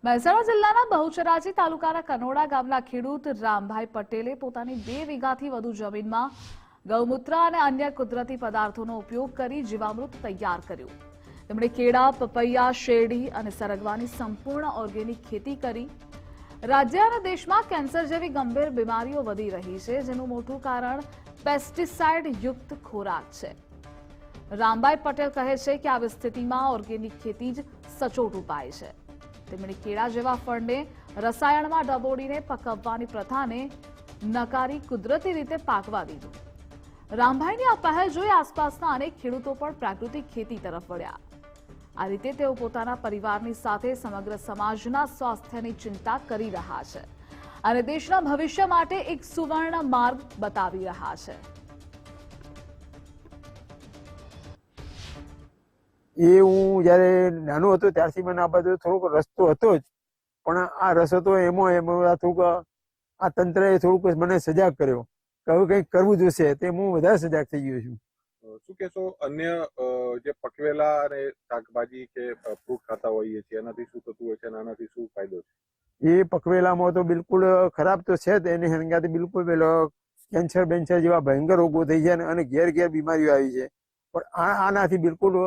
મહેસાણા જિલ્લાના બહુચરાજી તાલુકાના કનોડા ગામના ખેડૂત રામભાઈ પટેલે પોતાની 2 વીઘાથી વધુ જમીનમાં ગૌમૂત્ર અને અન્ય કુદરતી પદાર્થોનો ઉપયોગ કરી જીવામૃત તૈયાર કર્યું. તેમણે કેળા, પપૈયા, શેરડી અને સરગવાની સંપૂર્ણ ઓર્ગેનિક ખેતી કરી. રાજ્ય અને દેશમાં કેન્સર જેવી ગંભીર બીમારીઓ વધી રહી છે, જેનું મોટું કારણ પેસ્ટિસાઇડ યુક્ત ખોરાક છે. રામભાઈ પટેલ કહે છે કે આવી સ્થિતિમાં ઓર્ગેનિક ખેતી જ સચોટ ઉપાય છે. તેમણે કેળા જેવા ફળને રસાયણમાં ડબોડીને પકવવાની પ્રથાને નકારી કુદરતી રીતે પાકવા દીધું. રામભાઈની આ પહેલ જોઈ આસપાસના અનેક ખેડૂતો પણ પ્રાકૃતિક ખેતી તરફ વળ્યા. આ રીતે તેઓ પોતાના પરિવારની સાથે સમગ્ર સમાજના સ્વાસ્થ્યની ચિંતા કરી રહ્યા છે અને દેશના ભવિષ્ય માટે એક સુવર્ણ માર્ગ બતાવી રહ્યા છે. એ હું જ્યારે નાનો હતો ત્યારથી મને આ બધો થોડોક રસ્તો હતો જ, પણ આ રસ હતો એમાં થોડુંક આ તંત્રએ થોડુંક મને સજાગ કર્યો કે હવે કંઈક કરવું જોઈશે, તે હું વધારે સજાગ થઈ ગયો છું. શું કહેશો, અન્ય જે પકવેલા અને શાકભાજી કે ફ્રૂટ ખાતા હોઈએ છીએ એનાથી શું થતું હોય છે અને આનાથી શું ફાયદો છે? એ પકવેલામાં તો બિલકુલ ખરાબ તો છે જ, એની હંગાથી બિલકુલ પેલો કેન્સર બેન્સર જેવા ભયંકર રોગો થઈ છે અને ઘેર બીમારીઓ આવી છે, પણ આનાથી બિલકુલ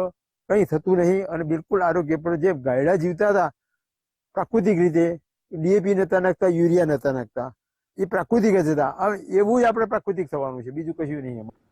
કંઈ થતું નહીં અને બિલકુલ આરોગ્ય. પણ જે ગાયડા જીવતા હતા પ્રાકૃતિક રીતે, ડીએપી નતા નાખતા, યુરિયા નતા નાખતા, એ પ્રાકૃતિક જ હતા. હવે એવું જ આપણે પ્રાકૃતિક થવાનું છે, બીજું કશું નહીં એમાં.